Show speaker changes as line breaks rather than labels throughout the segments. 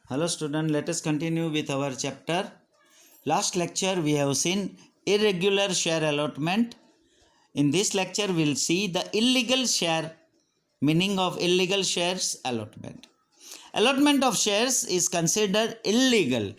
Hello student, let us continue with our chapter. Last lecture we have seen irregular share allotment. In this lecture we will see the illegal share, meaning of illegal shares allotment. Allotment of shares is considered illegal.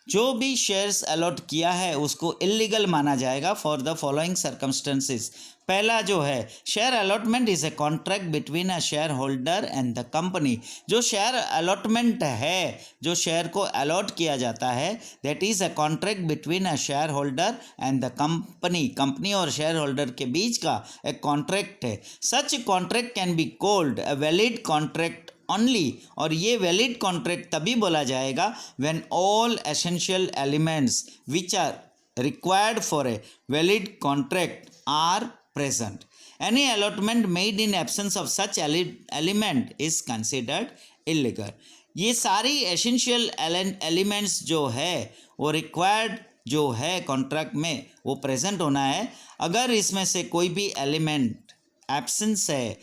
जो भी shares allot किया है उसको illegal माना जाएगा for the following circumstances. पहला जो है share allotment is a contract between a share holder and the company. जो शेयर अलॉटमेंट है, जो शेयर को अलॉट किया जाता है, that is a contract between a share holder and the company. Company और शेयर होल्डर के बीच का एक कॉन्ट्रैक्ट है। Such contract can be called a valid contract only, और ये वैलिड कॉन्ट्रैक्ट तभी बोला जाएगा when all essential elements which are required for a valid contract are present. Any allotment made in absence of such element is considered illegal. ये सारी essential elements जो है वो रिक्वायर्ड जो है कॉन्ट्रैक्ट में वो प्रेजेंट होना है। अगर इसमें से कोई भी एलिमेंट एब्सेंस है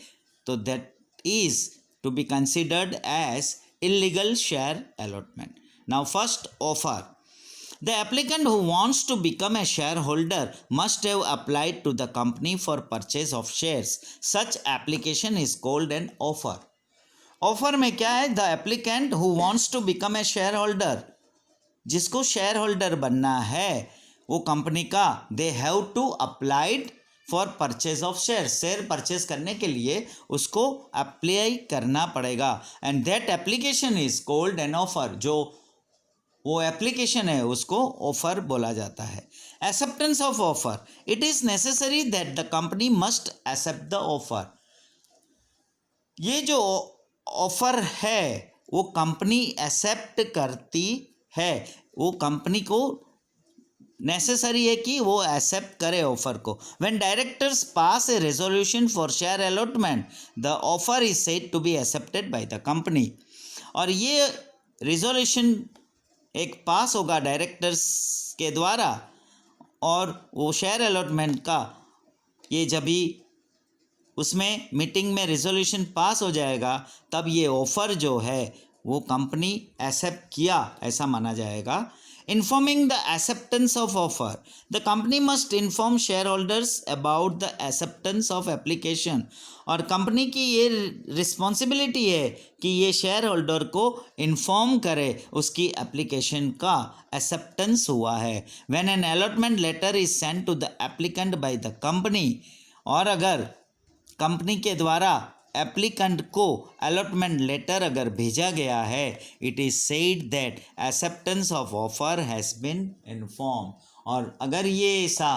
तो that is to be considered as illegal share allotment. Now first, offer. The applicant who wants to become a shareholder must have applied to the company for purchase of shares. Such application is called an offer. Offer में क्या है? The applicant who wants to become a shareholder, जिसको share holder बनना है वो company का, they have to applied for purchase of share. Share purchase करने के लिए उसको अप्लाई करना पड़ेगा and that application is called an offer. जो वो एप्लीकेशन है उसको ऑफर बोला जाता है। Acceptance of offer, it is necessary that the company must accept the offer. ये जो ऑफर है वो कंपनी एक्सेप्ट करती है, वो कंपनी को नेसेसरी है कि वो एक्सेप्ट करे ऑफर को। When directors pass a resolution for share allotment the offer is said to be accepted by the company. और ये रेजोल्यूशन एक पास होगा डायरेक्टर्स के द्वारा और वो शेयर अलॉटमेंट का ये जब भी उसमें मीटिंग में रेजोल्यूशन पास हो जाएगा तब ये ऑफर जो है वो कंपनी एक्सेप्ट किया ऐसा माना जाएगा। Informing the acceptance of offer, the company must inform shareholders about the acceptance of application। और कंपनी की ये रिस्पॉन्सिबिलिटी है कि ये शेयर होल्डर को इन्फॉर्म करे उसकी एप्लीकेशन का एक्सेप्टेंस हुआ है। When an allotment letter is sent to the applicant by the company, और अगर कंपनी के द्वारा एप्लीकेंट को अलॉटमेंट लेटर अगर भेजा गया है, it is said that acceptance of offer has been inform. और अगर ये ऐसा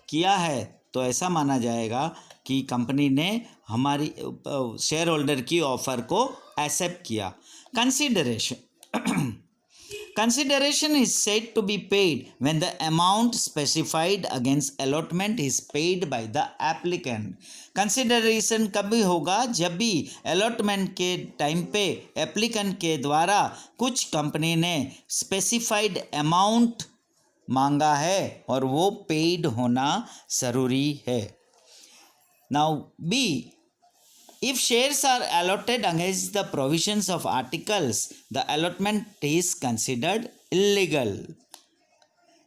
किया है तो ऐसा माना जाएगा कि कंपनी ने हमारी शेयर होल्डर की ऑफर को एक्सेप्ट किया। Consideration, consideration is said to be paid when the amount specified against allotment is paid by the applicant। Consideration कभी होगा जब भी अलॉटमेंट के टाइम पे एप्लीकेंट के द्वारा कुछ कंपनी ने स्पेसिफाइड अमाउंट मांगा है और वो पेड होना ज़रूरी है। Now B, if shares are allotted against the provisions of articles, the allotment is considered illegal।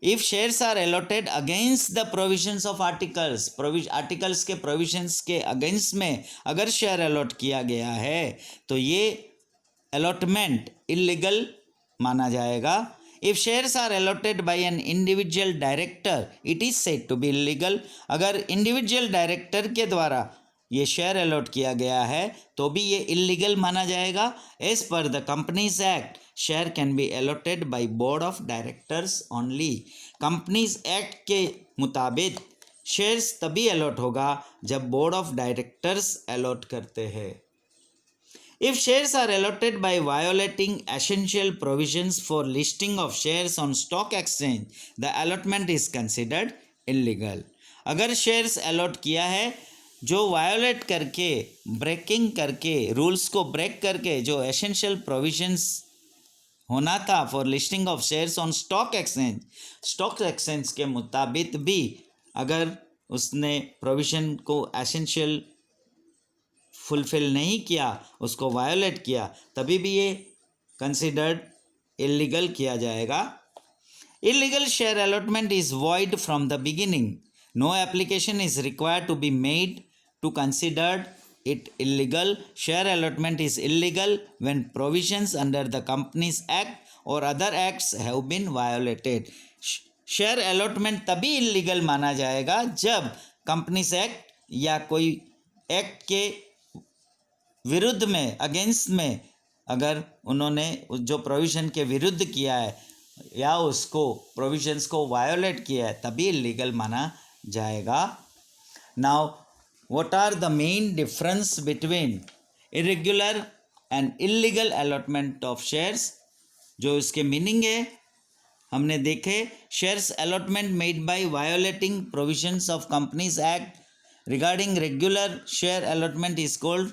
If shares are allotted against the provisions of articles, articles के प्रोविजंस के अगेंस्ट में अगर शेयर अलॉट किया गया है तो ये अलॉटमेंट इलीगल माना जाएगा। If shares are allotted by an individual director, it is said to be illegal। अगर इंडिविजुअल डायरेक्टर के द्वारा ये शेयर अलॉट किया गया है तो भी ये इलीगल माना जाएगा। As per the companies act, share can be allotted by board of directors only. Companies act के मुताबिक शेयर्स तभी अलॉट होगा जब बोर्ड ऑफ डायरेक्टर्स अलॉट करते हैं। If shares are allotted by violating essential provisions for listing of shares on stock exchange, the allotment is considered illegal। अगर shares allot किया है जो वायोलेट करके, ब्रेकिंग करके, रूल्स को ब्रेक करके जो एसेंशियल प्रोविजंस होना था for listing of shares on stock exchange के मुताबिक भी अगर उसने प्रोविजन को एसेंशियल फुलफिल नहीं किया, उसको वायोलेट किया, तभी भी ये कंसिडर्ड इलीगल किया जाएगा। Illegal share allotment is void from the beginning. No application is required to be made to consider it illegal. Share allotment is illegal when provisions under the Companies Act or other acts have been violated. Share allotment तभी illegal माना जाएगा जब companies act या कोई act के विरुद्ध में, against में, अगर उन्होंने जो प्रोविज़न के विरुद्ध किया है या उसको प्रोविजंस को वायोलेट किया है तभी इलीगल माना जाएगा। Now what are the main difference between irregular and illegal allotment of shares, जो इसके मीनिंग है हमने देखे। Shares allotment made by violating provisions of companies act regarding regular share allotment is called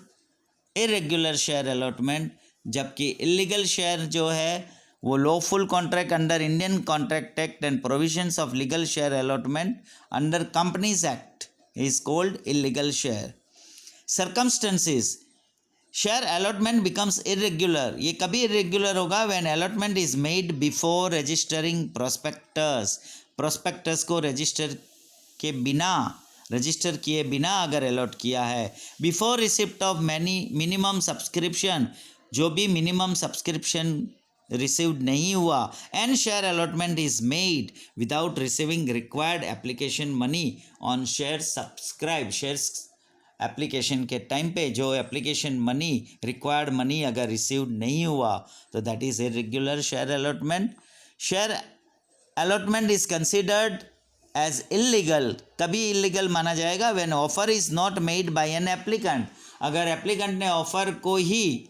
irregular share allotment, जबकि illegal share जो है वो lawful contract under Indian contract act and provisions of legal share allotment under companies act is called illegal share. Circumstances, share allotment becomes irregular, ये कभी irregular होगा when allotment is made before registering prospectus, prospectus को register किए बिना अगर allot किया है। Before receipt of minimum subscription, जो भी मिनिमम सब्सक्रिप्शन रिसीव्ड नहीं हुआ। And share allotment is made without receiving required application money on share subscribe, shares application के टाइम पे जो एप्लीकेशन मनी, रिक्वायर्ड मनी अगर रिसीव्ड नहीं हुआ तो that is irregular share allotment. Share allotment is considered as illegal, कभी illegal माना जाएगा when offer is not made by an applicant, अगर एप्लीकेंट ने ऑफर को ही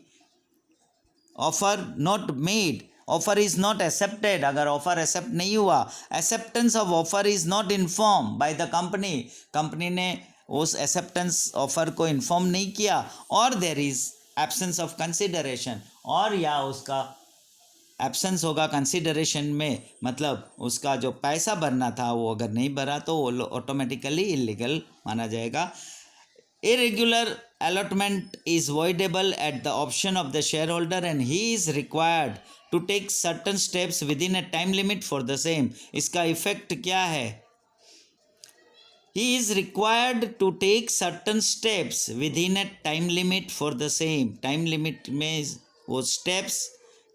offer not made, offer is not accepted, अगर ऑफर एक्सेप्ट नहीं हुआ, acceptance of offer is not inform by the company, company ने उस एक्सेप्टेंस ऑफर को इन्फॉर्म नहीं किया, और there is absence of consideration, और या उसका एब्सेंस होगा कंसिडरेशन में, मतलब उसका जो पैसा भरना था वो अगर नहीं भरा तो वो ऑटोमेटिकली इलीगल माना जाएगा। Irregular allotment is voidable at the option of the shareholder and he is required to take certain steps within a time limit for the same. इसका इफेक्ट क्या है? He is required to take certain steps within a time limit for the same. Time limit में वो steps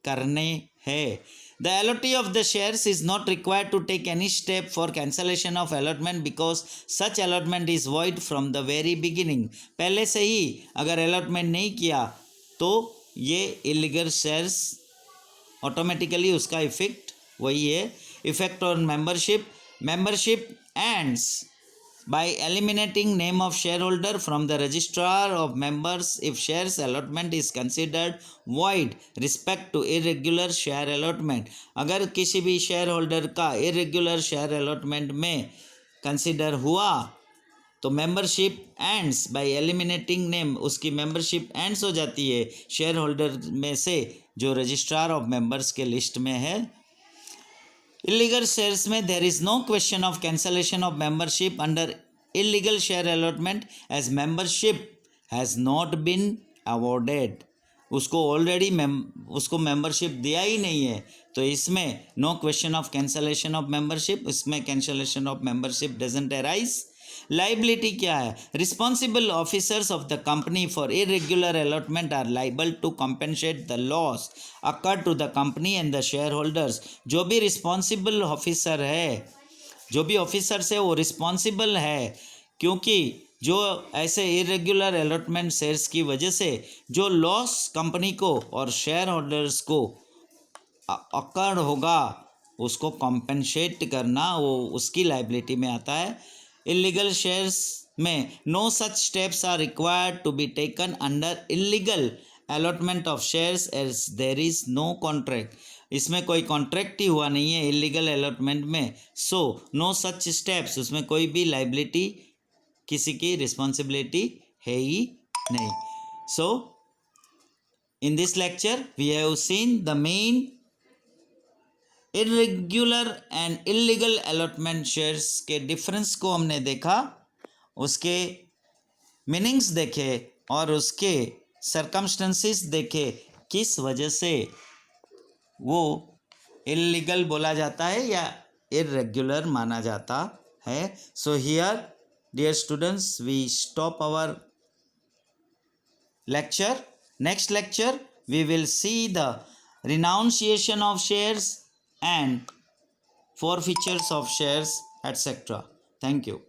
करने हैं। The allotee of the shares is not required to take any step for cancellation of allotment because such allotment is void from the very beginning. पहले से ही अगर allotment नहीं किया तो ये illegal shares ऑटोमेटिकली उसका इफेक्ट वही है। Effect on membership ends by eliminating name of shareholder from the registrar of members if shares allotment is considered void respect to irregular share allotment। अगर किसी भी शेयर होल्डर का irregular share allotment में consider हुआ तो membership ends by eliminating name, उसकी membership ends हो जाती है शेयर होल्डर में से जो रजिस्ट्रार ऑफ मेंबर्स के लिस्ट में है। इलीगल शेयर्स में there is no question of cancellation of membership under illegal share allotment as membership has not been awarded, उसको ऑलरेडी उसको मेंबरशिप दिया ही नहीं है, तो इसमें no question of cancellation of membership, इसमें cancellation of membership doesn't arise. Liability क्या है? Responsible officers of the company for irregular allotment are liable to compensate the loss occur to the company and the share holders. जो भी responsible officer है, जो भी officers है वो responsible है, क्योंकि जो ऐसे इरेगुलर अलॉटमेंट शेयर्स की वजह से जो लॉस कंपनी को और शेयर होल्डर्स को अकर होगा उसको कॉम्पेंसेट करना वो उसकी लाइबिलिटी में आता है। इलीगल शेयर्स में no such steps are required to be taken under illegal allotment of shares as there is no contract, इसमें कोई कॉन्ट्रैक्ट ही हुआ नहीं है इलीगल अलॉटमेंट में, सो नो सच स्टेप्स, उसमें कोई भी लाइबिलिटी, किसी की रिस्पॉन्सिबिलिटी है ही नहीं। So in this lecture we have seen the main irregular and illegal allotment shares के डिफरेंस को हमने देखा, उसके मीनिंग्स देखे और उसके सर्कमस्टेंसेस देखे, किस वजह से वो इलीगल बोला जाता है या इरेग्युलर माना जाता है. So here dear students we stop our lecture. Next lecture we will see the renunciation of shares and forfeitures of shares, etc. Thank you.